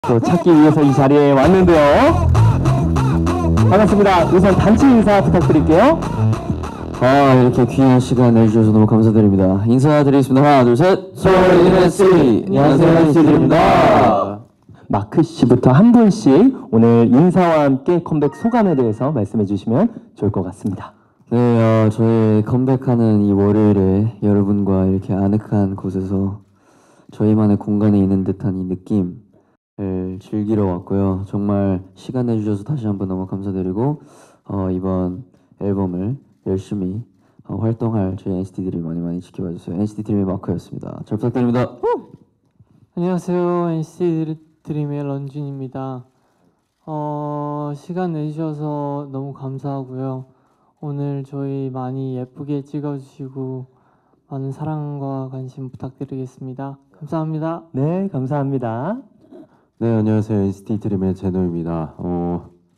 또 찾기 위해서 이 자리에 왔는데요. 반갑습니다. 우선 단체 인사 부탁드릴게요. 이렇게 귀한 시간 내주셔서 너무 감사드립니다. 인사드리겠습니다. 하나, 둘, 셋. 소울 NSC. 안녕하세요, NCT입니다. 마크 씨부터 한 분씩 오늘 인사와 함께 컴백 소감에 대해서 말씀해 주시면 좋을 것 같습니다. 네, 저희 컴백하는 이 월요일에 여러분과 이렇게 아늑한 곳에서 저희만의 공간에 있는 듯한 이 느낌을 즐기러 왔고요. 정말 시간 내주셔서 다시 한번 너무 감사드리고 이번 앨범을 열심히 활동할 저희 NCT들이 많이 지켜봐 주세요. NCT 드림의 마크였습니다. 잘 부탁드립니다. 안녕하세요. NCT 드림의 런쥔입니다. 시간 내주셔서 너무 감사하고요. 오늘 저희 많이 예쁘게 찍어주시고 많은 사랑과 관심 부탁드리겠습니다. 감사합니다. 네, 감사합니다. 네, 안녕하세요. NCT 드림의 제노입니다.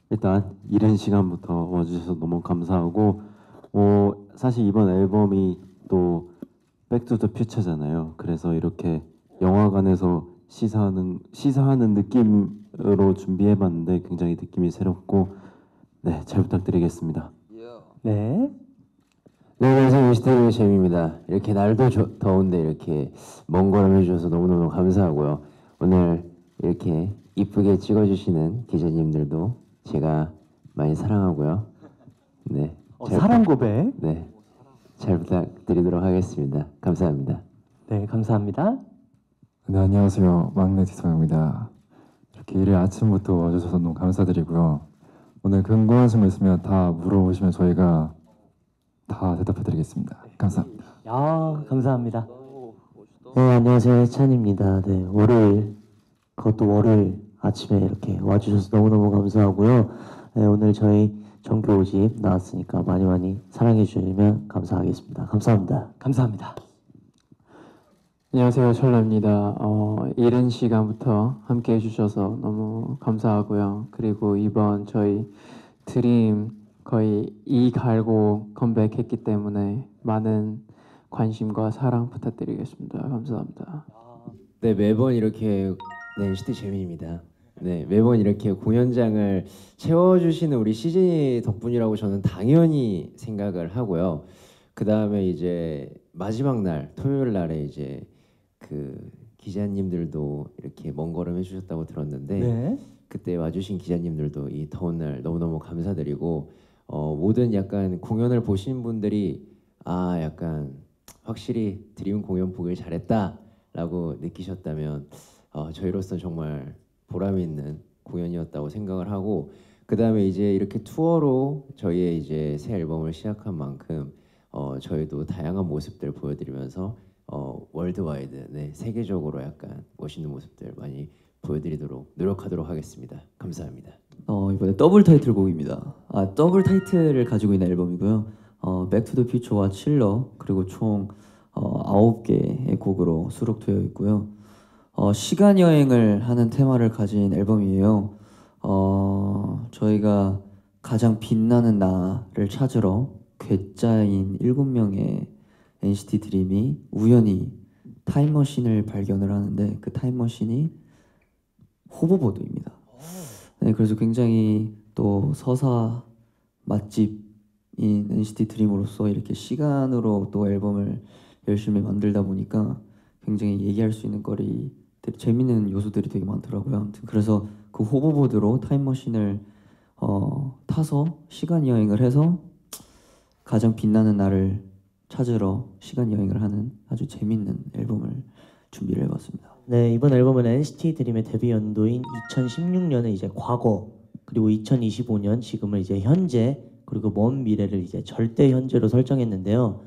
일단 이른 시간부터 와주셔서 너무 감사하고 사실 이번 앨범이 또 백투더퓨처잖아요. 그래서 이렇게 영화관에서 시사하는 느낌으로 준비해봤는데 굉장히 느낌이 새롭고 네, 잘 부탁드리겠습니다. 네. 네, 안녕하세요. NCT 드림의 재미입니다. 이렇게 날도 더운데 이렇게 먼 걸음 해주셔서 너무너무 감사하고요. 오늘 이렇게 이쁘게 찍어주시는 기자님들도 제가 많이 사랑하고요. 네. 사랑 고백. 네. 잘 부탁드리도록 하겠습니다. 감사합니다. 네, 감사합니다. 네, 안녕하세요. 막내 지성입니다. 이렇게 일요일 아침부터 와주셔서 너무 감사드리고요. 오늘 궁금하신 거 있으면 다 물어보시면 저희가 다 대답해드리겠습니다. 감사합니다. 야, 감사합니다. 네, 안녕하세요. 해찬입니다. 네, 월요일, 그것도 월요일 아침에 이렇게 와주셔서 너무너무 감사하고요. 네, 오늘 저희 정규 5집 나왔으니까 많이 사랑해 주시면 감사하겠습니다. 감사합니다. 감사합니다. 안녕하세요. 철라입니다. 이른 시간부터 함께 해주셔서 너무 감사하고요. 그리고 이번 저희 드림 거의 2 갈고 컴백했기 때문에 많은 관심과 사랑 부탁드리겠습니다. 감사합니다. 네, 매번 이렇게 NCT 재민입니다. 네, 매번 이렇게 공연장을 채워주시는 우리 시즌이 덕분이라고 저는 당연히 생각을 하고요. 그 다음에 이제 마지막 날 토요일 날에 이제 그 기자님들도 이렇게 먼 걸음 해주셨다고 들었는데 네. 그때 와주신 기자님들도 이 더운 날 너무너무 감사드리고 모든 약간 공연을 보신 분들이 약간 확실히 드림 공연 보길 잘했다라고 느끼셨다면 저희로서는 정말 보람 있는 공연이었다고 생각을 하고 그 다음에 이제 이렇게 투어로 저희의 이제 새 앨범을 시작한 만큼 저희도 다양한 모습들을 보여드리면서 월드와이드, 네, 세계적으로 약간 멋있는 모습들 많이 보여드리도록 노력하도록 하겠습니다. 감사합니다. 이번에 더블 타이틀곡입니다. 더블 타이틀을 가지고 있는 앨범이고요. 백투더퓨처와 칠러 그리고 총 9개의 곡으로 수록되어 있고요. 시간 여행을 하는 테마를 가진 앨범이에요. 저희가 가장 빛나는 나를 찾으러 괴짜인 7명의 NCT 드림이 우연히 타임머신을 발견을 하는데 그 타임머신이 호버보드입니다. 네, 그래서 굉장히 또 서사 맛집인 NCT 드림으로서 이렇게 시간으로 또 앨범을 열심히 만들다 보니까 굉장히 얘기할 수 있는 거리 되게 재밌는 요소들이 되게 많더라고요. 아무튼 그래서 그 호버보드로 타임머신을 타서 시간 여행을 해서 가장 빛나는 나를 찾으러 시간 여행을 하는 아주 재밌는 앨범을 준비를 해봤습니다. 네, 이번 앨범은 NCT 드림의 데뷔 연도인 2016년의 이제 과거, 그리고 2025년 지금을 이제 현재, 그리고 먼 미래를 이제 절대 현재로 설정했는데요.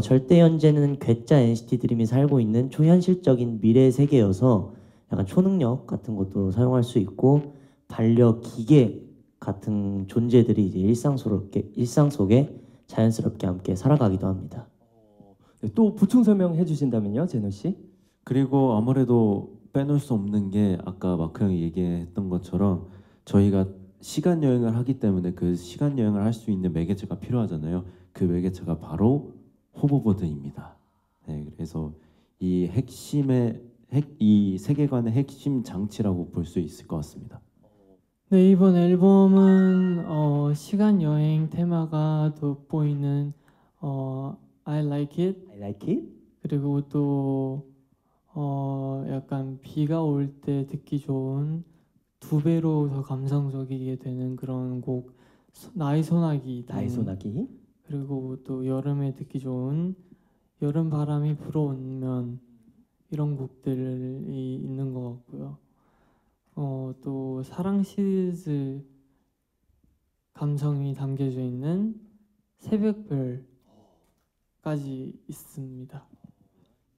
절대 현재는 괴짜 NCT 드림이 살고 있는 초현실적인 미래 세계여서 약간 초능력 같은 것도 사용할 수 있고 반려 기계 같은 존재들이 이제 일상 속에 자연스럽게 함께 살아가기도 합니다. 네, 또 보충 설명해 주신다면요, 제노 씨? 그리고 아무래도 빼놓을 수 없는 게 아까 마크 형이 얘기했던 것처럼 저희가 시간 여행을 하기 때문에 그 시간 여행을 할 수 있는 매개체가 필요하잖아요. 그 매개체가 바로 호버보드입니다. 네, 그래서 이 핵심의 이 세계관의 핵심 장치라고 볼 수 있을 것 같습니다. 네, 이번 앨범은 시간 여행 테마가 돋보이는 I Like It I like it. 그리고 또 약간 비가 올 때 듣기 좋은 두 배로 더 감성적이게 되는 그런 곡 나의 소나기 나의 소나기. 그리고 또 여름에 듣기 좋은 여름 바람이 불어오면 이런 곡들이 있는 것 같고요. 또 사랑 시리즈 감성이 담겨져 있는 새벽별까지 있습니다.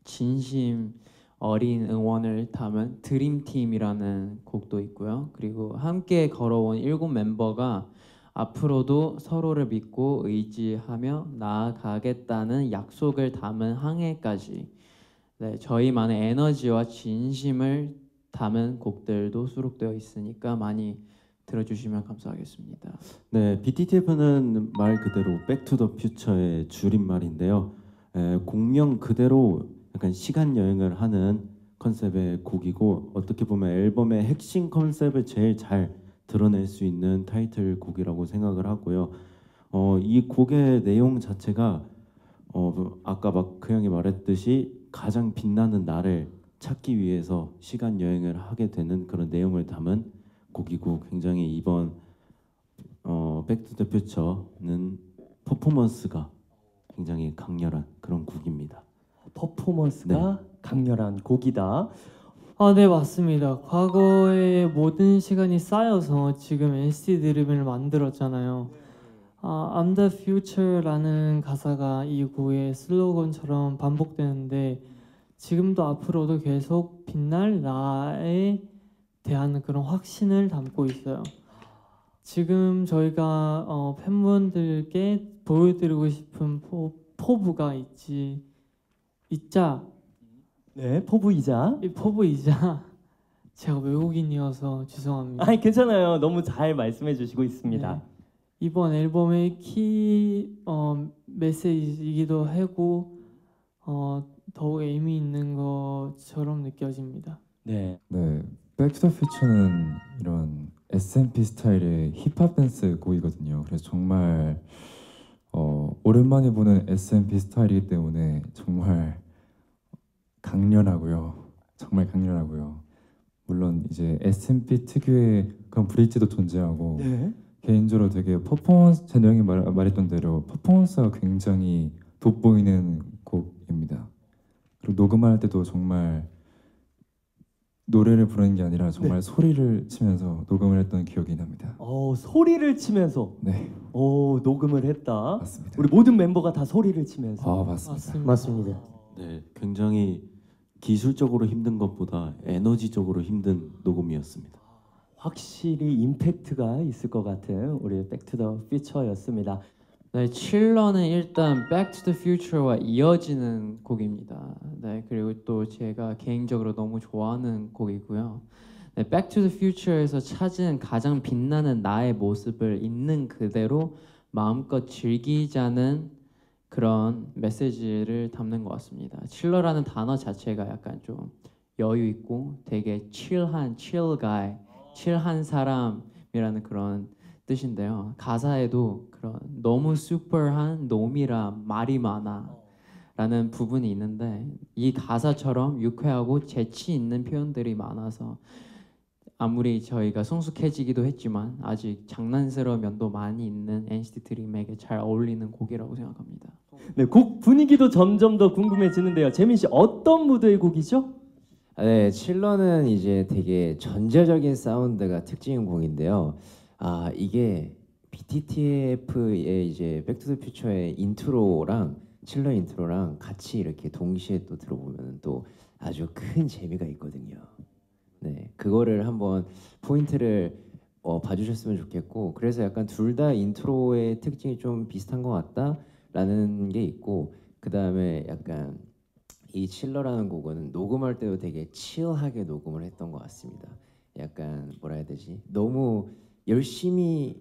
진심 어린 응원을 담은 드림팀이라는 곡도 있고요. 그리고 함께 걸어온 7 멤버가 앞으로도 서로를 믿고 의지하며 나아가겠다는 약속을 담은 항해까지 네, 저희만의 에너지와 진심을 담은 곡들도 수록되어 있으니까 많이 들어주시면 감사하겠습니다. 네, BTTF는 말 그대로 백투더퓨처의 줄임말인데요. 공명 그대로 약간 시간 여행을 하는 컨셉의 곡이고 어떻게 보면 앨범의 핵심 컨셉을 제일 잘 드러낼 수 있는 타이틀곡이라고 생각을 하고요. 이 곡의 내용 자체가 아까 막 그 형이 말했듯이 가장 빛나는 나를 찾기 위해서 시간 여행을 하게 되는 그런 내용을 담은 곡이고 굉장히 이번 백투더퓨처는 퍼포먼스가 굉장히 강렬한 그런 곡입니다. 퍼포먼스가 강렬한 곡이다. 네, 맞습니다. 과거의 모든 시간이 쌓여서 지금 NCT 드림을 만들었잖아요. I'm the future라는 가사가 이 곡의 슬로건처럼 반복되는데 지금도 앞으로도 계속 빛날 나에 대한 그런 확신을 담고 있어요. 지금 저희가 팬분들께 보여드리고 싶은 포부가 있자 네, 포부이자. 이 포부이자 제가 외국인이어서 죄송합니다. 아니 괜찮아요. 너무 잘 말씀해 주시고 있습니다. 네. 이번 앨범의 키 메시지이기도 하고 더욱 의미 있는 것처럼 느껴집니다. 네. 네, 백투더퓨처는 이런 SMP 스타일의 힙합 댄스 곡이거든요. 그래서 정말 오랜만에 보는 SMP 스타일이기 때문에 정말 강렬하고요. 정말 강렬하고요. 물론 이제 SMP 특유의 그런 브릿지도 존재하고 네. 개인적으로 되게 퍼포먼스 제 형이 말했던 대로 퍼포먼스가 굉장히 돋보이는 곡입니다. 그리고 녹음할 때도 정말 노래를 부르는 게 아니라 정말 소리를 치면서 녹음을 했던 기억이 납니다. 소리를 치면서 네, 녹음을 했다. 맞습니다. 우리 모든 멤버가 다 소리를 치면서. 맞습니다. 맞습니다. 네, 굉장히 기술적으로 힘든 것보다 에너지적으로 힘든 녹음이었습니다. 확실히 임팩트가 있을 것 같은 우리 백투더퓨처였습니다. 네, 칠러는 일단 Back to the Future와 이어지는 곡입니다. 네, 그리고 또 제가 개인적으로 너무 좋아하는 곡이고요. 네, Back to the Future에서 찾은 가장 빛나는 나의 모습을 있는 그대로 마음껏 즐기자는 그런 메시지를 담는 것 같습니다. 칠러라는 단어 자체가 약간 좀 여유 있고 되게 칠한 chill guy, 칠한 사람이라는 그런 뜻인데요. 가사에도 그런 너무 슈퍼한 놈이라 말이 많아 라는 부분이 있는데 이 가사처럼 유쾌하고 재치 있는 표현들이 많아서 아무리 저희가 성숙해지기도 했지만 아직 장난스러운 면도 많이 있는 NCT 드림에게 잘 어울리는 곡이라고 생각합니다. 네, 곡 분위기도 점점 더 궁금해지는데요. 재민 씨 어떤 무드의 곡이죠? 네, 칠러는 이제 되게 전자적인 사운드가 특징인 곡인데요. 이게 BTTF의 이제 백투더퓨처의 인트로랑 칠러 인트로랑 같이 이렇게 동시에 또 들어보면 또 아주 큰 재미가 있거든요. 네, 그거를 한번 포인트를 봐주셨으면 좋겠고, 그래서 약간 둘 다 인트로의 특징이 좀 비슷한 것 같다라는 게 있고, 그 다음에 약간 이 칠러라는 곡은 녹음할 때도 되게 칠하게 녹음을 했던 것 같습니다. 약간 뭐라 해야 되지? 너무 열심히는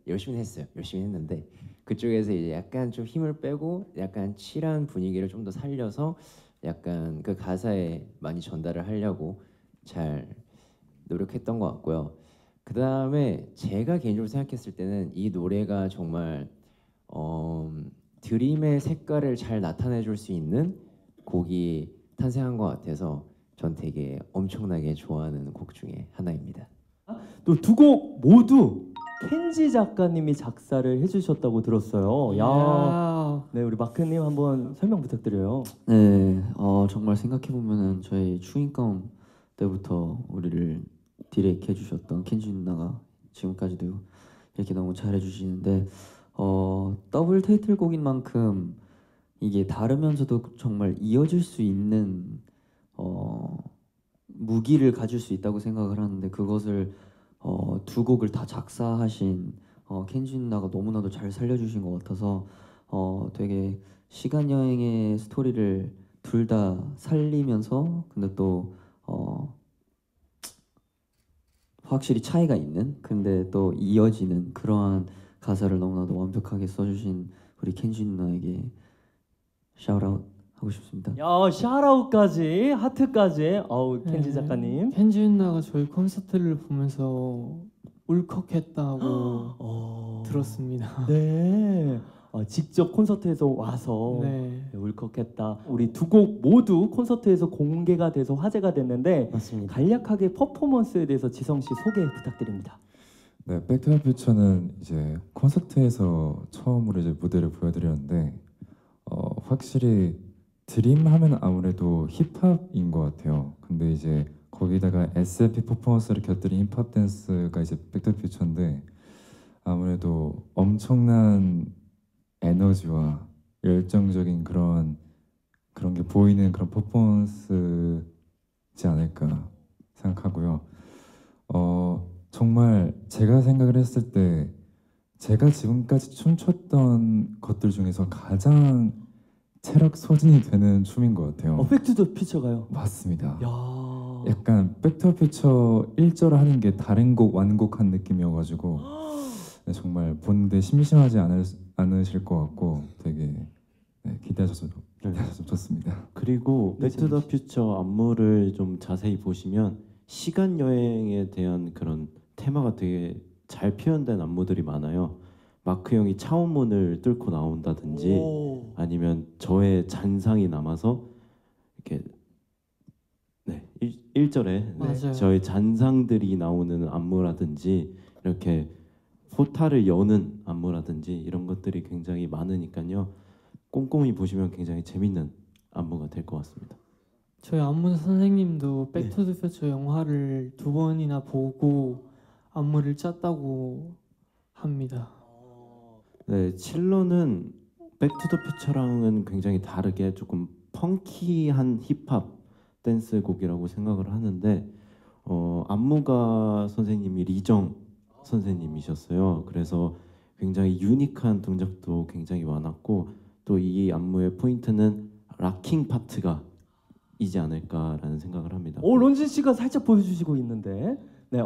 열심히 했는데 그쪽에서 이제 약간 좀 힘을 빼고 약간 칠한 분위기를 좀 더 살려서 약간 그 가사에 많이 전달을 하려고 잘 노력했던 것 같고요. 그 다음에 제가 개인적으로 생각했을 때는 이 노래가 정말 드림의 색깔을 잘 나타내줄 수 있는 곡이 탄생한 것 같아서 전 되게 엄청나게 좋아하는 곡 중에 하나입니다. 또 두 곡 모두 켄지 작가님이 작사를 해주셨다고 들었어요. 야, 네 우리 마크님 한번 설명 부탁드려요. 네, 정말 생각해 보면은 저희 추인검 때부터 우리를 디렉해 주셨던 켄지 누나가 지금까지도 이렇게 너무 잘해 주시는데 더블 타이틀곡인 만큼 이게 다르면서도 정말 이어질 수 있는 무기를 가질 수 있다고 생각을 하는데 그것을 두 곡을 다 작사하신 켄지 누나가 너무나도 잘 살려주신 것 같아서 되게 시간 여행의 스토리를 둘 다 살리면서 근데 또 확실히 차이가 있는 근데 또 이어지는 그러한 가사를 너무나도 완벽하게 써주신 우리 켄지 누나에게 샤웃아웃 하고 싶습니다. 야, 샤라웃까지 하트까지. 어우 켄지 작가님. 켄지 누나가 저희 콘서트를 보면서 울컥했다고 들었습니다. 네. 직접 콘서트에서 와서 네. 울컥했다. 우리 두 곡 모두 콘서트에서 공개가 돼서 화제가 됐는데 맞습니다. 간략하게 퍼포먼스에 대해서 지성 씨 소개 부탁드립니다. 네, 백투더퓨처는 이제 콘서트에서 처음으로 이제 무대를 보여드렸는데 확실히 드림 하면 아무래도 힙합인 것 같아요. 근데 이제 거기다가 SMP 퍼포먼스를 곁들인 힙합 댄스가 이제 백투더퓨처인데 아무래도 엄청난 에너지와 열정적인 그런 게 보이는 그런 퍼포먼스지 않을까 생각하고요. 정말 제가 생각을 했을 때 제가 지금까지 춤췄던 것들 중에서 가장 체력 소진이 되는 춤인 것 같아요. 백투더 퓨처가요. 맞습니다. 야. 약간 백투더퓨처 1절 하는 게 다른 곡 완곡한 느낌이어가지고 네, 정말 보는데 심심하지 않으실 것 같고 되게 기대하셔서 좋습니다. 그리고 네, 백투더 퓨처 안무를 좀 자세히 보시면 시간 여행에 대한 그런 테마가 되게 잘 표현된 안무들이 많아요. 마크 형이 차원문을 뚫고 나온다든지 오. 아니면 저의 잔상이 남아서 이렇게 1절에 맞아요. 저의 잔상들이 나오는 안무라든지 이렇게 포탈을 여는 안무라든지 이런 것들이 굉장히 많으니까요. 꼼꼼히 보시면 굉장히 재밌는 안무가 될 것 같습니다. 저희 안무 선생님도 백투더퓨처 영화를 2번이나 보고 안무를 짰다고 합니다. 네, 칠로는 백투더퓨처랑은 굉장히 다르게 조금 펑키한 힙합 댄스 곡이라고 생각을 하는데 안무가 선생님이 리정 선생님이셨어요. 그래서 굉장히 유니크한 동작도 굉장히 많았고 또 이 안무의 포인트는 락킹 파트가 이지 않을까라는 생각을 합니다. 런쥔 씨가 살짝 보여주시고 있는데, 네,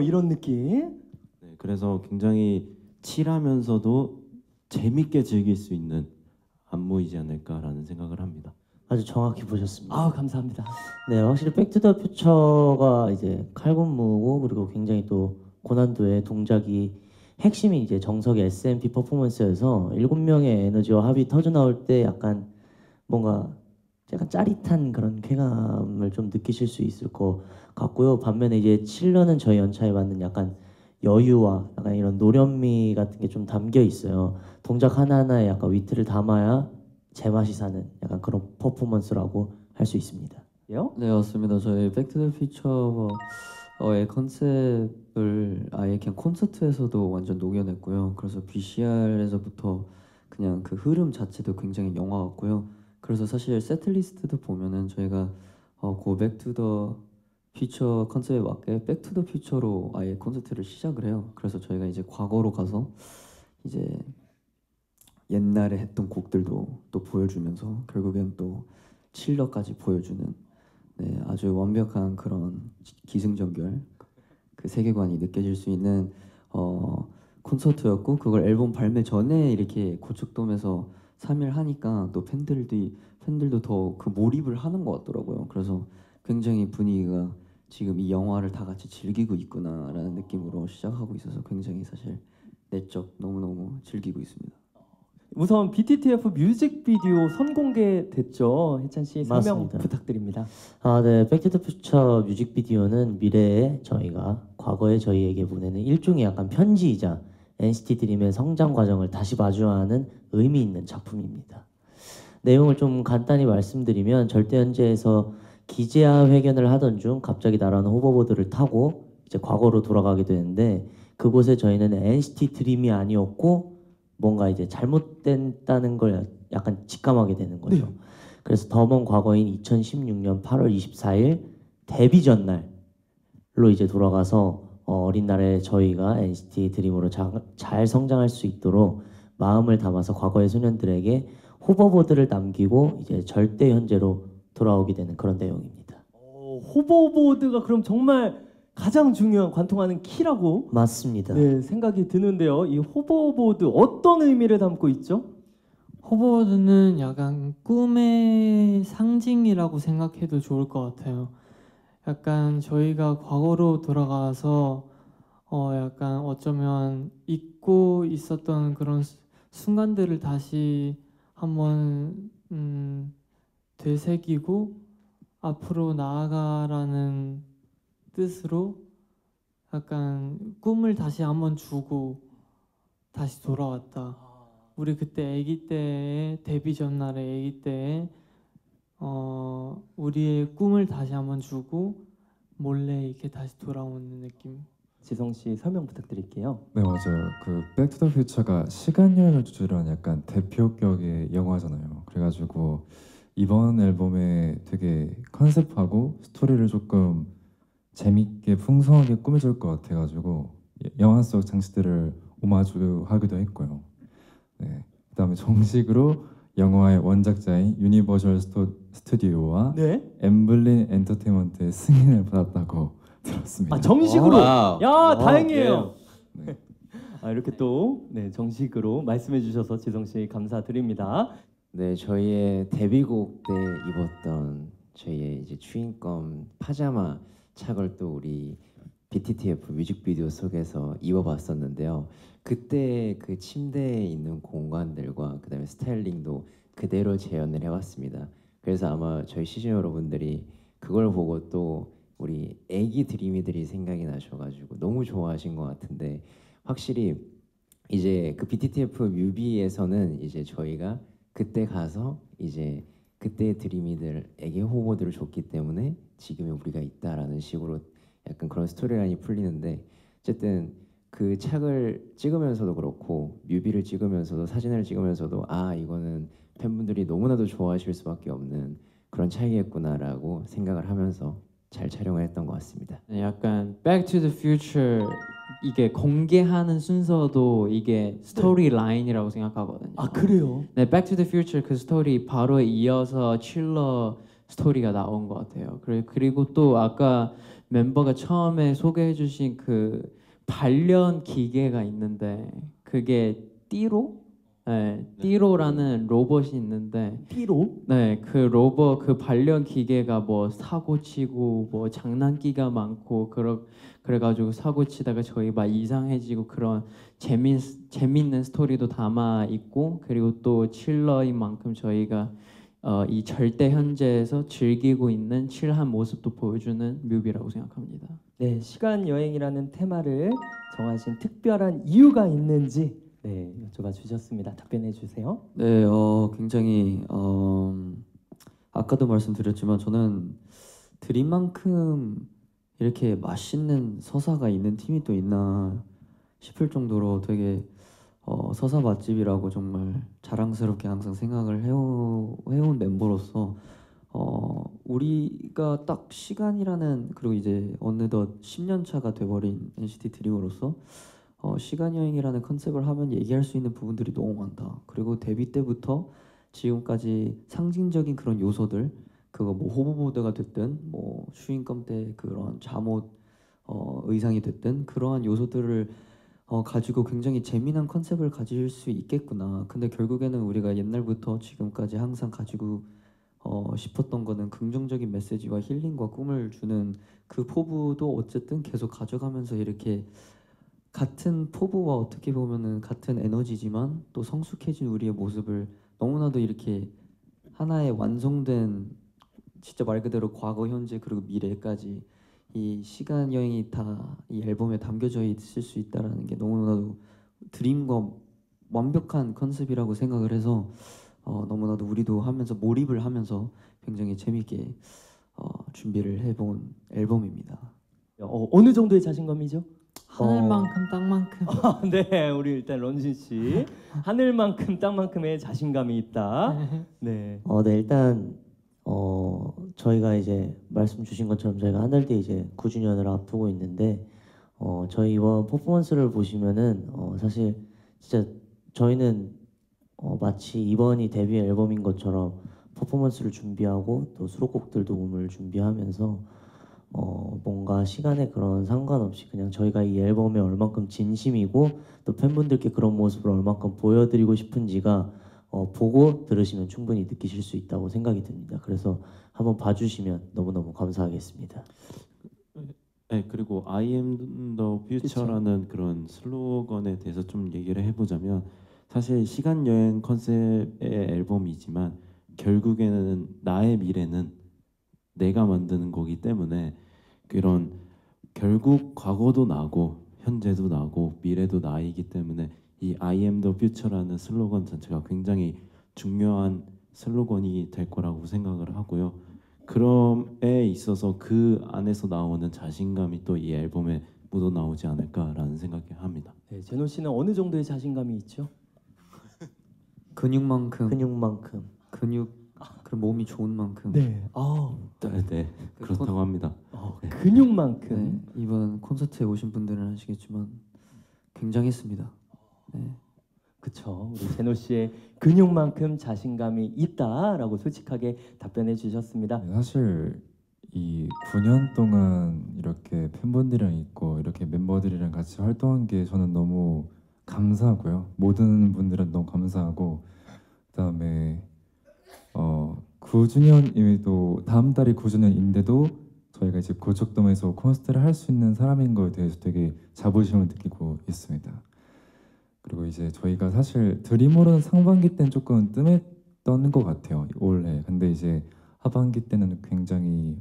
이런 느낌. 네, 그래서 굉장히 칠하면서도 재밌게 즐길 수 있는 안무이지 않을까라는 생각을 합니다. 아주 정확히 보셨습니다. 아, 감사합니다. 네, 확실히 백투더퓨처가 이제 칼군무고 그리고 굉장히 또 고난도의 동작이 핵심이 이제 정석의 SMP 퍼포먼스여서 7명의 에너지와 합이 터져 나올 때 약간 뭔가 약간 짜릿한 그런 쾌감을 좀 느끼실 수 있을 것 같고요. 반면에 이제 칠러는 저희 연차에 맞는 약간 여유와 약간 이런 노련미 같은 게 좀 담겨 있어요. 동작 하나하나에 약간 위트를 담아야 제맛이 사는 약간 그런 퍼포먼스라고 할 수 있습니다. 네, 맞습니다. 저희 백투더퓨처의 컨셉을 아예 그냥 콘서트에서도 완전 녹여냈고요. 그래서 VCR에서부터 그냥 그 흐름 자체도 굉장히 영화 같고요. 그래서 사실 세트리스트도 보면은 저희가 고 백투더퓨처 컨셉에 맞게 백투더퓨처로 아예 콘서트를 시작을 해요. 그래서 저희가 이제 과거로 가서 이제 옛날에 했던 곡들도 또 보여주면서 결국엔 또 칠러까지 보여주는 아주 완벽한 그런 기승전결 그 세계관이 느껴질 수 있는 콘서트였고 그걸 앨범 발매 전에 이렇게 고척돔에서 3일 하니까 또 팬들도 더 그 몰입을 하는 것 같더라고요. 그래서 굉장히 분위기가 지금 이 영화를 다 같이 즐기고 있구나라는 느낌으로 시작하고 있어서 굉장히 사실 내적 너무너무 즐기고 있습니다. 우선 BTTF 뮤직비디오 선공개됐죠. 해찬 씨 설명 맞습니다. 부탁드립니다. 네. 백투더퓨처 뮤직비디오는 미래에 저희가 과거에 저희에게 보내는 일종의 약간 편지이자 NCT 드림의 성장 과정을 다시 마주하는 의미 있는 작품입니다. 내용을 좀 간단히 말씀드리면 절대현재에서 기재화 회견을 하던 중 갑자기 날아오는 호버보드를 타고 이제 과거로 돌아가게 되는데 그곳에 저희는 NCT 드림이 아니었고 뭔가 이제 잘못됐다는 걸 약간 직감하게 되는 거죠. 네. 그래서 더 먼 과거인 2016년 8월 24일 데뷔 전날로 이제 돌아가서 어린 날에 저희가 NCT 드림으로 잘 성장할 수 있도록 마음을 담아서 과거의 소년들에게 호버보드를 남기고 이제 절대 현재로 돌아오게 되는 그런 내용입니다. 호버보드가 그럼 정말 가장 중요한 관통하는 키라고 맞습니다. 네, 생각이 드는데요. 이 호버보드 어떤 의미를 담고 있죠? 호버보드는 약간 꿈의 상징이라고 생각해도 좋을 것 같아요. 약간 저희가 과거로 돌아가서 약간 어쩌면 잊고 있었던 그런 순간들을 다시 한번 되새기고 앞으로 나아가라는 뜻으로 약간 꿈을 다시 한번 주고 다시 돌아왔다. 우리 그때 아기 때에 데뷔 전날에 아기 때에 우리의 꿈을 다시 한번 주고 몰래 이렇게 다시 돌아오는 느낌. 지성 씨 설명 부탁드릴게요. 네 맞아요. 그 백투더퓨처가 시간 여행을 주제로 한 약간 대표격의 영화잖아요. 그래가지고 이번 앨범에 되게 컨셉하고 스토리를 조금 재밌게 풍성하게 꾸며줄 것 같아가지고 영화 속 장치들을 오마주하기도 했고요. 네, 그다음에 정식으로 영화의 원작자인 유니버셜 스튜디오와 네. 엠블린 엔터테인먼트의 승인을 받았다고 들었습니다. 정식으로. 와우. 야, 다행이에요. 네. 이렇게 또 네, 정식으로 말씀해 주셔서 지성 씨 감사드립니다. 네, 저희의 데뷔곡 때 입었던 저희의 이제 추인검 파자마 착을 또 우리 BTTF 뮤직비디오 속에서 입어봤었는데요. 그때 그 침대에 있는 공간들과 그다음에 스타일링도 그대로 재현을 해왔습니다. 그래서 아마 저희 시즌 여러분들이 그걸 보고 또 우리 애기 드림이들이 생각이 나셔가지고 너무 좋아하신 것 같은데 확실히 이제 그 BTTF 뮤비에서는 이제 저희가 그때 가서 이제 그때 드림이들에게 호버들을 줬기 때문에 지금의 우리가 있다라는 식으로 약간 그런 스토리라인이 풀리는데 어쨌든 그 착을 찍으면서도 그렇고 뮤비를 찍으면서도 사진을 찍으면서도 아 이거는 팬분들이 너무나도 좋아하실 수밖에 없는 그런 차이겠구나라고 생각을 하면서 잘 촬영을 했던 것 같습니다. 네, 약간 Back to the Future 이게 공개하는 순서도 이게 스토리 라인이라고 생각하거든요. 아, 그래요? 네, Back to the Future 그 스토리 바로 이어서 칠러 스토리가 나온 것 같아요. 그리고 또 아까 멤버가 처음에 소개해주신 그 발련 기계가 있는데 그게 띠로? 네, 띠로라는 로봇이 있는데 띠로? 네, 그 로봇 그 발련 기계가 뭐 사고 치고 뭐 장난기가 많고 그래가지고 사고 치다가 저희 막 이상해지고 그런 재밌는 스토리도 담아 있고 그리고 또 칠러인 만큼 저희가 이 절대 현재에서 즐기고 있는 칠한 모습도 보여주는 뮤비라고 생각합니다. 네, 시간 여행이라는 테마를 정하신 특별한 이유가 있는지 네, 여쭤봐 주셨습니다. 답변해 주세요. 네, 굉장히 아까도 말씀드렸지만 저는 드림만큼 이렇게 맛있는 서사가 있는 팀이 또 있나 싶을 정도로 되게 서사 맛집이라고 정말 자랑스럽게 항상 생각을 해온 멤버로서 우리가 딱 시간이라는 그리고 이제 어느덧 10년 차가 돼버린 NCT 드림으로서 시간 여행이라는 컨셉을 하면 얘기할 수 있는 부분들이 너무 많다. 그리고 데뷔 때부터 지금까지 상징적인 그런 요소들, 그거 뭐 호버보드가 됐든 뭐 슈잉검 때 그런 잠옷 의상이 됐든 그러한 요소들을 가지고 굉장히 재미난 컨셉을 가질 수 있겠구나. 근데 결국에는 우리가 옛날부터 지금까지 항상 가지고 싶었던 거는 긍정적인 메시지와 힐링과 꿈을 주는 그 포부도 어쨌든 계속 가져가면서 이렇게 같은 포부와 어떻게 보면은 같은 에너지지만 또 성숙해진 우리의 모습을 너무나도 이렇게 하나의 완성된 진짜 말 그대로 과거, 현재 그리고 미래까지 이 시간 여행이 다 이 앨범에 담겨져 있을 수 있다라는 게 너무나도 드림과 완벽한 컨셉이라고 생각을 해서 너무나도 우리도 하면서 몰입을 하면서 굉장히 재밌게 준비를 해본 앨범입니다. 어느 정도의 자신감이죠? 하늘만큼 땅만큼. 네, 우리 일단 런쥔 씨 하늘만큼 땅만큼의 자신감이 있다. 네. 네, 일단 저희가 이제 말씀 주신 것처럼 저희가 한 달 뒤에 이제 9주년을 앞두고 있는데 저희 이번 퍼포먼스를 보시면은 사실 진짜 저희는 마치 이번이 데뷔 앨범인 것처럼 퍼포먼스를 준비하고 또 수록곡들도 음을 준비하면서 뭔가 시간에 그런 상관없이 그냥 저희가 이 앨범에 얼만큼 진심이고 또 팬분들께 그런 모습을 얼만큼 보여드리고 싶은지가 보고 들으시면 충분히 느끼실 수 있다고 생각이 듭니다. 그래서 한번 봐주시면 너무너무 감사하겠습니다. 네, 그리고 I am the future라는 그런 슬로건에 대해서 좀 얘기를 해보자면 사실 시간 여행 컨셉의 앨범이지만 결국에는 나의 미래는 내가 만드는 거기 때문에 그런 결국 과거도 나고 현재도 나고 미래도 나이기 때문에 이 I am the future라는 슬로건 자체가 굉장히 중요한 슬로건이 될 거라고 생각을 하고요. 그럼에 있어서 그 안에서 나오는 자신감이 또 이 앨범에 묻어 나오지 않을까라는 생각이 합니다. 네, 제노 씨는 어느 정도의 자신감이 있죠? 근육만큼 근육만큼 그런 몸이 좋은 만큼 네. 네, 그렇다고 합니다. 근육만큼. 네, 이번 콘서트에 오신 분들은 아시겠지만 굉장했습니다. 네. 그쵸. 우리 제노 씨의 근육만큼 자신감이 있다라고 솔직하게 답변해 주셨습니다. 네, 사실 이 9년 동안 이렇게 팬분들이랑 있고 이렇게 멤버들이랑 같이 활동한 게 저는 너무 감사하고요. 모든 분들은 너무 감사하고 그다음에 9주년임에도 다음 달이 9주년인데도 저희가 이제 고척돔에서 콘서트를 할 수 있는 사람인 거에 대해서 되게 자부심을 느끼고 있습니다. 그리고 이제 저희가 사실 드림으로는 상반기 때는 조금 뜸했던 것 같아요 올해. 근데 이제 하반기 때는 굉장히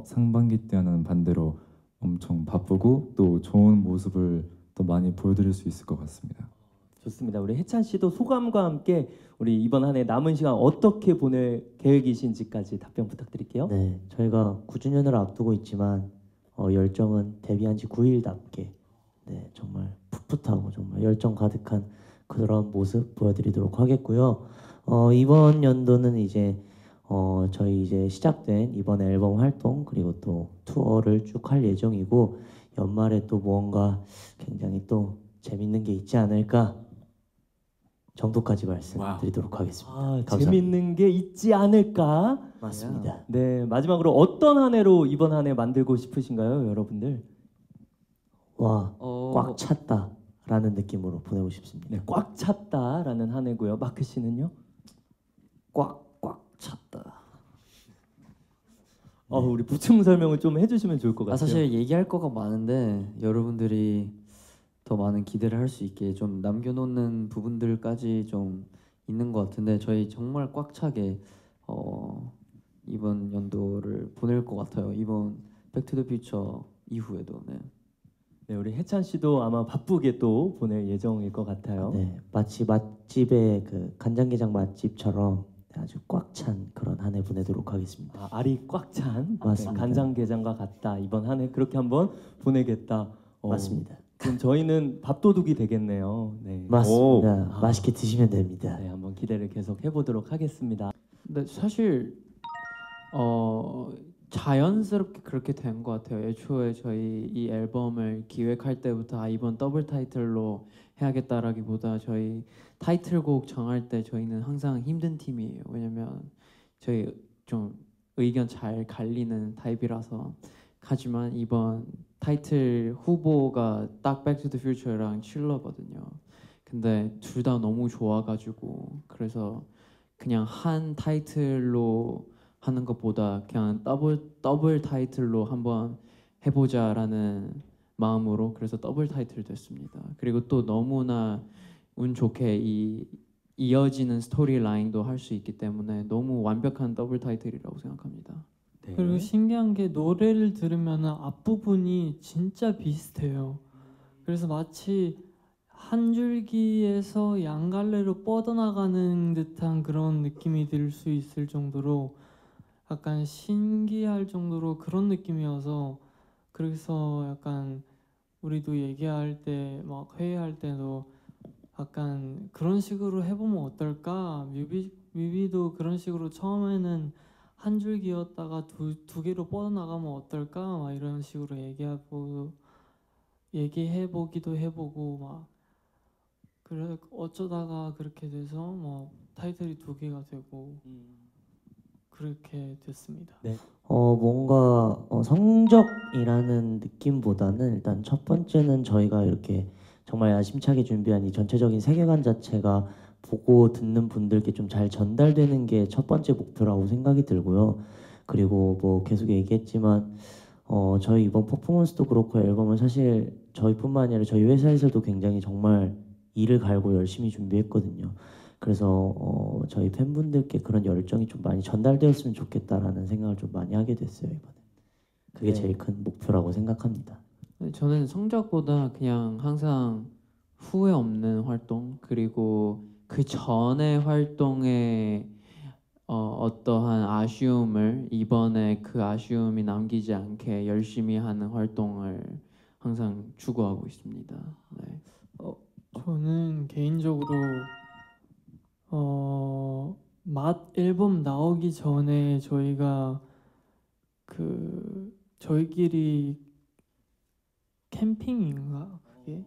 상반기 때와는 반대로 엄청 바쁘고 또 좋은 모습을 또 많이 보여드릴 수 있을 것 같습니다. 좋습니다. 우리 해찬 씨도 소감과 함께 우리 이번 한 해 남은 시간 어떻게 보낼 계획이신지까지 답변 부탁드릴게요. 네, 저희가 9주년을 앞두고 있지만 열정은 데뷔한 지 9일답게 네, 정말 풋풋하고 정말 열정 가득한 그런 모습 보여드리도록 하겠고요. 이번 연도는 이제 저희 이제 시작된 이번 앨범 활동 그리고 또 투어를 쭉 할 예정이고 연말에 또 무언가 굉장히 또 재밌는 게 있지 않을까 정도까지 말씀드리도록 하겠습니다. 감사합니다. 재밌는 게 있지 않을까? 맞습니다. 네, 마지막으로 어떤 한 해로 이번 한 해 만들고 싶으신가요, 여러분들? 와, 꽉 찼다라는 느낌으로 보내고 싶습니다. 네, 꽉 찼다라는 한 해고요. 마크 씨는요? 꽉 찼다. 우리 부충 설명을 좀 해주시면 좋을 것 같아요. 사실 얘기할 거가 많은데 여러분들이 더 많은 기대를 할 수 있게 좀 남겨놓는 부분들까지 좀 있는 것 같은데 저희 정말 꽉 차게 이번 연도를 보낼 것 같아요. 이번 백투더퓨처 이후에도. 네, 우리 해찬 씨도 아마 바쁘게 또 보낼 예정일 것 같아요. 네, 마치 맛집의 그 간장게장 맛집처럼 아주 꽉 찬 그런 한 해 보내도록 하겠습니다. 알이 꽉 찬 맞습니다. 간장게장과 같다. 이번 한 해 그렇게 한번 보내겠다. 맞습니다. 그럼 저희는 밥도둑이 되겠네요. 네. 맞습니다. 맛있게 드시면 됩니다. 네, 한번 기대를 계속 해보도록 하겠습니다. 근데 사실 자연스럽게 그렇게 된 것 같아요. 애초에 저희 이 앨범을 기획할 때부터 이번 더블 타이틀로 해야겠다라기보다 저희 타이틀곡 정할 때 저희는 항상 힘든 팀이에요. 왜냐면 저희 좀 의견 잘 갈리는 타입이라서. 하지만 이번 타이틀 후보가 딱 Back to the Future랑 칠러거든요. 근데 둘 다 너무 좋아가지고 그래서 그냥 한 타이틀로 하는 것보다 그냥 더블 타이틀로 한번 해보자라는 마음으로 그래서 더블 타이틀 됐습니다. 그리고 또 너무나 운 좋게 이 이어지는 스토리 라인도 할 수 있기 때문에 너무 완벽한 더블 타이틀이라고 생각합니다. 네. 그리고 신기한 게 노래를 들으면 앞부분이 진짜 비슷해요. 그래서 마치 한 줄기에서 양갈래로 뻗어나가는 듯한 그런 느낌이 들 수 있을 정도로 약간 신기할 정도로 그런 느낌이어서 그래서 약간 우리도 얘기할 때 막 회의할 때도 약간 그런 식으로 해보면 어떨까? 뮤비도 그런 식으로 처음에는 한 줄기였다가 두 개로 뻗어나가면 어떨까? 막 이런 식으로 얘기해보기도 해보고 막 그래 어쩌다가 그렇게 돼서 뭐 타이틀이 두 개가 되고 그렇게 됐습니다. 뭔가 성적이라는 느낌보다는 일단 첫 번째는 저희가 이렇게 정말 야심차게 준비한 이 전체적인 세계관 자체가 보고 듣는 분들께 좀 잘 전달되는 게 첫 번째 목표라고 생각이 들고요. 그리고 뭐 계속 얘기했지만 저희 이번 퍼포먼스도 그렇고 앨범은 사실 저희뿐만 아니라 저희 회사에서도 굉장히 정말 이를 갈고 열심히 준비했거든요. 그래서 저희 팬분들께 그런 열정이 좀 많이 전달되었으면 좋겠다라는 생각을 좀 많이 하게 됐어요 이번에. 그게 네. 제일 큰 목표라고 생각합니다. 저는 성적보다 그냥 항상 후회 없는 활동 그리고 그 전의 활동에 어떠한 아쉬움을 이번에 그 아쉬움이 남기지 않게 열심히 하는 활동을 항상 추구하고 있습니다. 네. 저는 개인적으로 맛 앨범 나오기 전에 저희가 그 저희끼리 캠핑인가 그게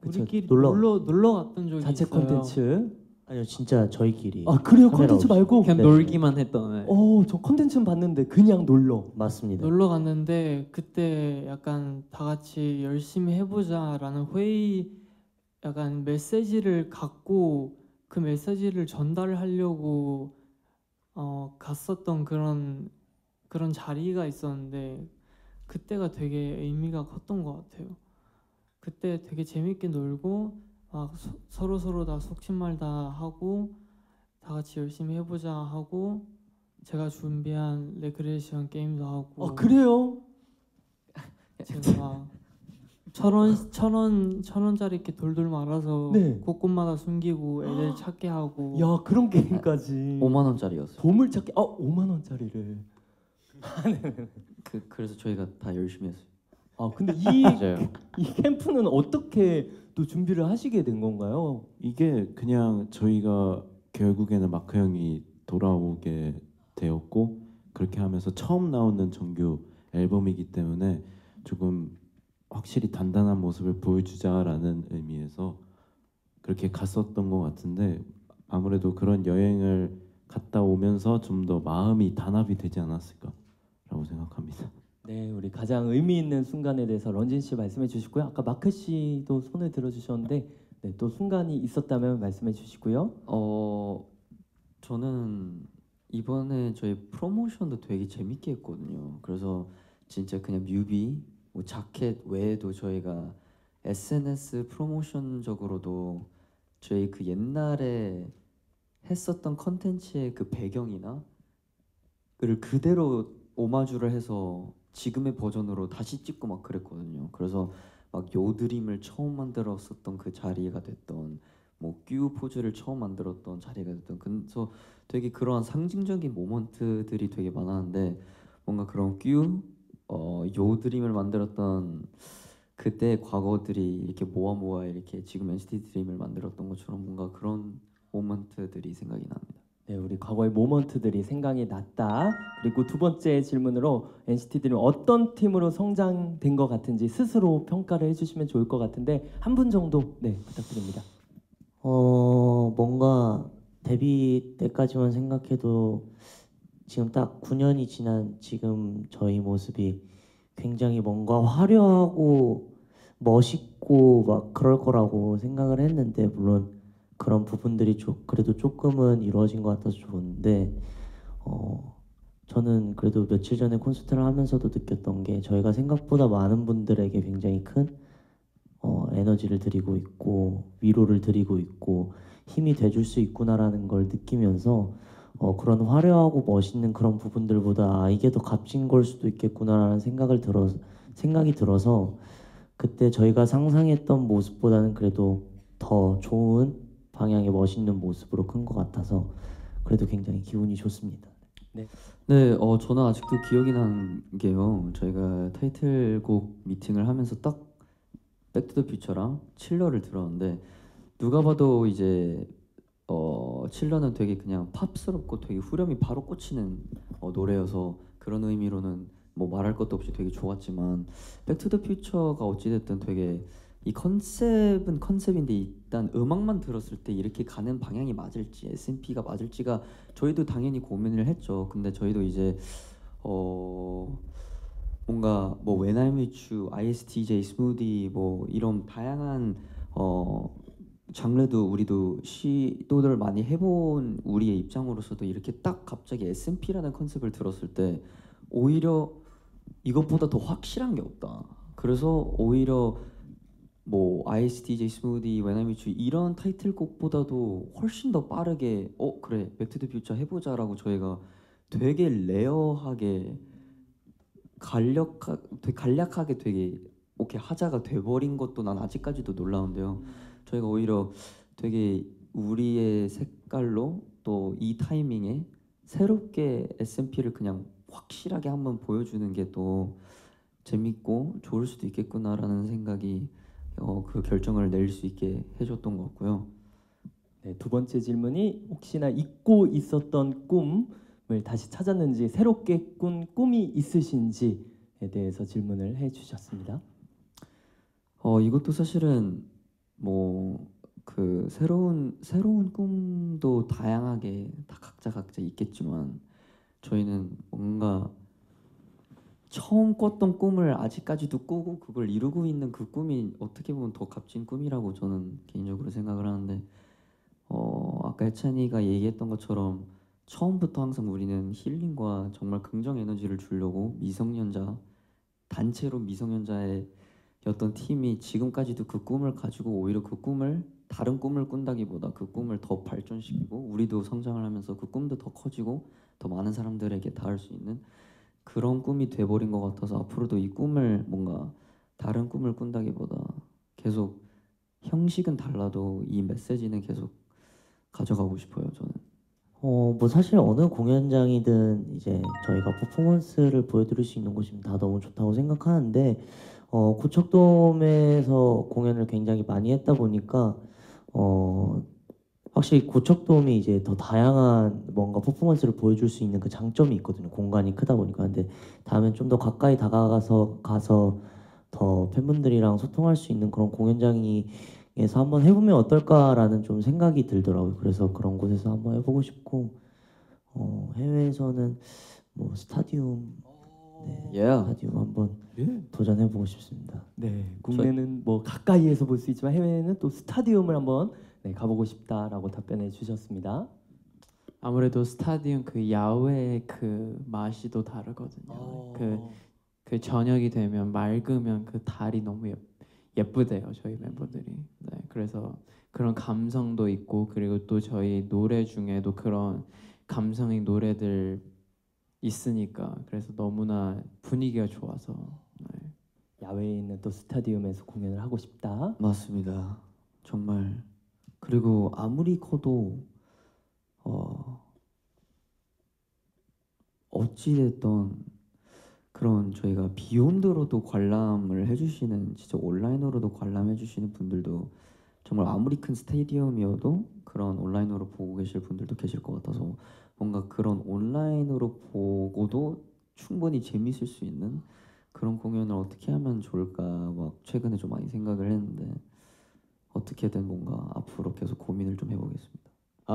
그쵸, 우리끼리 놀러 놀러 갔던 적이 자체 있어요. 컨텐츠. 아니요 진짜 저희끼리. 아 그래요? 카메라 컨텐츠 없이. 말고. 그냥 네. 놀기만 했던. 네. 저 컨텐츠는 봤는데 그냥 놀러. 맞습니다. 놀러 갔는데 그때 약간 다 같이 열심히 해보자라는 회의 약간 메시지를 갖고 그 메시지를 전달하려고 갔었던 그런 자리가 있었는데 그때가 되게 의미가 컸던 것 같아요. 그때 되게 재밌게 놀고 막 서로 다 속짓말 다 하고 다 같이 열심히 해보자 하고 제가 준비한 레크레이션 게임도 하고 아 그래요? 제가 천 원짜리 이렇게 돌돌 말아서 네. 곳곳마다 숨기고 애들 찾게 하고 야 그런 게임까지. 5만 원짜리였어요. 보물찾기. 5만 원짜리를. 그래서 저희가 다 열심히 했어요. 아 근데 맞아요. 이 캠프는 어떻게 또 준비를 하시게 된 건가요? 이게 그냥 저희가 결국에는 마크 형이 돌아오게 되었고 그렇게 하면서 처음 나오는 정규 앨범이기 때문에 조금 확실히 단단한 모습을 보여주자라는 의미에서 그렇게 갔었던 것 같은데 아무래도 그런 여행을 갔다 오면서 좀 더 마음이 단합이 되지 않았을까라고 생각합니다. 네, 우리 가장 의미 있는 순간에 대해서 런쥔 씨 말씀해 주시고요. 아까 마크 씨도 손을 들어 주셨는데 네, 또 순간이 있었다면 말씀해 주시고요. 저는 이번에 저희 프로모션도 되게 재밌게 했거든요. 그래서 진짜 그냥 뮤비, 뭐 자켓 외에도 저희가 SNS 프로모션적으로도 저희 그 옛날에 했었던 컨텐츠의 그 배경이나 를 그대로 오마주를 해서 지금의 버전으로 다시 찍고 막 그랬거든요. 그래서 막 요드림을 처음 만들었었던 그 자리가 됐던 뭐 뀨 포즈를 처음 만들었던 자리가 됐던 그래서 되게 그러한 상징적인 모먼트들이 되게 많았는데 뭔가 그런 뀨 요드림을 만들었던 그때 과거들이 이렇게 모아 이렇게 지금 NCT 드림을 만들었던 것처럼 뭔가 그런 모먼트들이 생각이 납니다. 네, 우리 과거의 모먼트들이 생각이 났다. 그리고 두 번째 질문으로 NCT 드림 어떤 팀으로 성장된 것 같은지 스스로 평가를 해주시면 좋을 것 같은데 한 분 정도 네 부탁드립니다. 뭔가 데뷔 때까지만 생각해도 지금 딱 9년이 지난 지금 저희 모습이 굉장히 뭔가 화려하고 멋있고 막 그럴 거라고 생각을 했는데 물론 그런 부분들이 그래도 조금은 이루어진 것 같아서 좋은데 저는 그래도 며칠 전에 콘서트를 하면서도 느꼈던 게 저희가 생각보다 많은 분들에게 굉장히 큰 에너지를 드리고 있고 위로를 드리고 있고 힘이 돼줄 수 있구나라는 걸 느끼면서 그런 화려하고 멋있는 그런 부분들보다 이게 더 값진 걸 수도 있겠구나라는 생각이 들어서 그때 저희가 상상했던 모습보다는 그래도 더 좋은 방향의 멋있는 모습으로 큰 것 같아서 그래도 굉장히 기분이 좋습니다. 네, 저는 아직도 기억이 나는 게요. 저희가 타이틀곡 미팅을 하면서 딱 백투더퓨처랑 칠러를 들었는데 누가 봐도 이제 칠러는 되게 그냥 팝스럽고 되게 후렴이 바로 꽂히는 노래여서 그런 의미로는 뭐 말할 것도 없이 되게 좋았지만 백투더퓨처가 어찌됐든 되게 이 컨셉은 컨셉인데 일단 음악만 들었을 때 이렇게 가는 방향이 맞을지 S&P가 맞을지가 저희도 당연히 고민을 했죠. 근데 저희도 이제 뭔가 뭐 When I'm With You, ISTJ, 스무디 뭐 이런 다양한 장르도 우리도 시도를 많이 해본 우리의 입장으로서도 이렇게 딱 갑자기 S&P라는 컨셉을 들었을 때 오히려 이것보다 더 확실한 게 없다. 그래서 오히려 뭐 ISTJ, 스무디, When I'm With You 이런 타이틀곡보다도 훨씬 더 빠르게 그래 백투더퓨처 해보자라고 저희가 되게 레어하게 되게 간략하게 되게 오케이 하자가 돼버린 것도 난 아직까지도 놀라운데요. 저희가 오히려 되게 우리의 색깔로 또 이 타이밍에 새롭게 S&P를 그냥 확실하게 한번 보여주는 게 또 재밌고 좋을 수도 있겠구나라는 생각이 그 결정을 내릴 수 있게 해줬던 것 같고요. 네, 두 번째 질문이 혹시나 잊고 있었던 꿈을 다시 찾았는지 새롭게 꾼 꿈이 있으신지에 대해서 질문을 해주셨습니다. 이것도 사실은 뭐 그 새로운 꿈도 다양하게 다 각자 있겠지만 저희는 뭔가 처음 꿨던 꿈을 아직까지도 꾸고 그걸 이루고 있는 그 꿈이 어떻게 보면 더 값진 꿈이라고 저는 개인적으로 생각을 하는데 아까 해찬이가 얘기했던 것처럼 처음부터 항상 우리는 힐링과 정말 긍정 에너지를 주려고 단체로 미성년자의 어떤 팀이 지금까지도 그 꿈을 가지고 오히려 그 꿈을 다른 꿈을 꾼다기보다 그 꿈을 더 발전시키고 우리도 성장을 하면서 그 꿈도 더 커지고 더 많은 사람들에게 닿을 수 있는 그런 꿈이 돼버린 것 같아서 앞으로도 이 꿈을 뭔가 다른 꿈을 꾼다기보다 계속 형식은 달라도 이 메시지는 계속 가져가고 싶어요. 저는. 뭐 사실 어느 공연장이든 이제 저희가 퍼포먼스를 보여드릴 수 있는 곳이면 다 너무 좋다고 생각하는데 고척돔에서 공연을 굉장히 많이 했다 보니까 확실히 고척돔이 이제 더 다양한 뭔가 퍼포먼스를 보여줄 수 있는 그 장점이 있거든요. 공간이 크다 보니까. 근데 다음엔 좀 더 가까이 다가가서 더 팬분들이랑 소통할 수 있는 그런 공연장에서 한번 해보면 어떨까라는 좀 생각이 들더라고요. 그래서 그런 곳에서 한번 해보고 싶고 해외에서는 뭐 스타디움 스타디움 한번 도전해보고 싶습니다. 네, 국내는 뭐 가까이에서 볼 수 있지만 해외에는 또 스타디움을 한번 가보고 싶다라고 답변해 주셨습니다. 아무래도 스타디움 그 야외의 그 맛이 또 다르거든요. 그 저녁이 되면 맑으면 그 달이 너무 예쁘대요 저희 멤버들이. 네, 그래서 그런 감성도 있고 그리고 또 저희 노래 중에도 그런 감성의 노래들 있으니까 그래서 너무나 분위기가 좋아서 야외에 있는 또 스타디움에서 공연을 하고 싶다. 맞습니다. 정말 그리고 아무리 커도 어찌됐던 그런 저희가 비욘드로도 관람을 해주시는 진짜 온라인으로도 관람해주시는 분들도 정말 아무리 큰 스테디움이어도 그런 온라인으로 보고 계실 분들도 계실 것 같아서 뭔가 그런 온라인으로 보고도 충분히 재밌을 수 있는 그런 공연을 어떻게 하면 좋을까 막 최근에 좀 많이 생각을 했는데 어떻게든 뭔가 앞으로 계속 고민을 좀 해보겠습니다.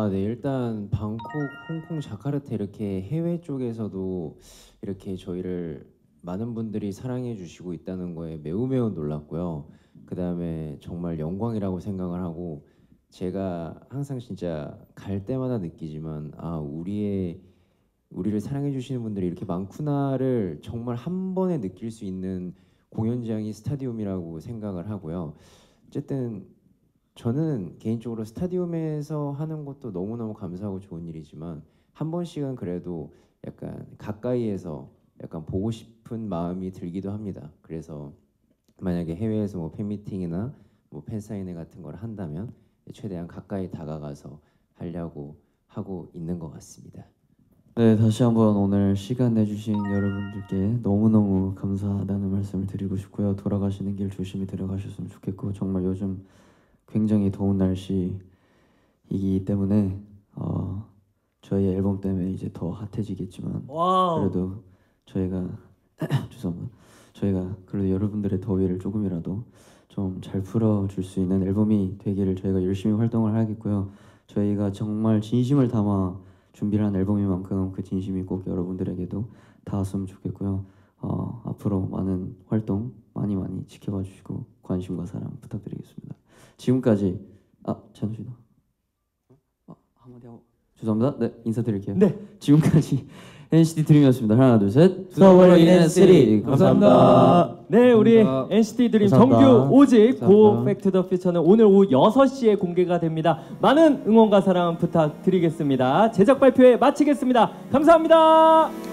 네, 일단 방콕, 홍콩, 자카르타 이렇게 해외 쪽에서도 이렇게 저희를 많은 분들이 사랑해 주시고 있다는 거에 매우 매우 놀랐고요. 그 다음에 정말 영광이라고 생각을 하고 제가 항상 진짜 갈 때마다 느끼지만 우리를 사랑해 주시는 분들이 이렇게 많구나를 정말 한 번에 느낄 수 있는 공연장이 스타디움이라고 생각을 하고요. 어쨌든 저는 개인적으로 스타디움에서 하는 것도 너무너무 감사하고 좋은 일이지만 한 번씩은 그래도 약간 가까이에서 약간 보고 싶은 마음이 들기도 합니다. 그래서 만약에 해외에서 뭐 팬미팅이나 뭐 팬사인회 같은 걸 한다면 최대한 가까이 다가가서 하려고 하고 있는 것 같습니다. 네, 다시 한번 오늘 시간 내주신 여러분들께 너무너무 감사하다는 말씀을 드리고 싶고요. 돌아가시는 길 조심히 들어가셨으면 좋겠고 정말 요즘 굉장히 더운 날씨이기 때문에 저희 앨범 때문에 이제 더 핫해지겠지만 그래도 저희가 죄송합니다. 저희가 그래도 여러분들의 더위를 조금이라도 좀 잘 풀어줄 수 있는 앨범이 되기를 저희가 열심히 활동을 하겠고요. 저희가 정말 진심을 담아 준비를 한 앨범인 만큼 그 진심이 꼭 여러분들에게도 닿았으면 좋겠고요. 앞으로 많은 활동 많이 지켜봐 주시고 관심과 사랑 부탁드리겠습니다. 지금까지 찬우 씨도 한마디 하고 죄송합니다. 네, 인사드릴게요. 네. 지금까지 NCT 드림이었습니다. 하나, 둘, 셋. 서울 NCT 감사합니다. 네, 우리 감사합니다. NCT 드림 감사합니다. 정규 5집 감사합니다. 고 백 투 더 퓨처는 오늘 오후 6시에 공개가 됩니다. 많은 응원과 사랑 부탁드리겠습니다. 제작 발표회 마치겠습니다. 감사합니다.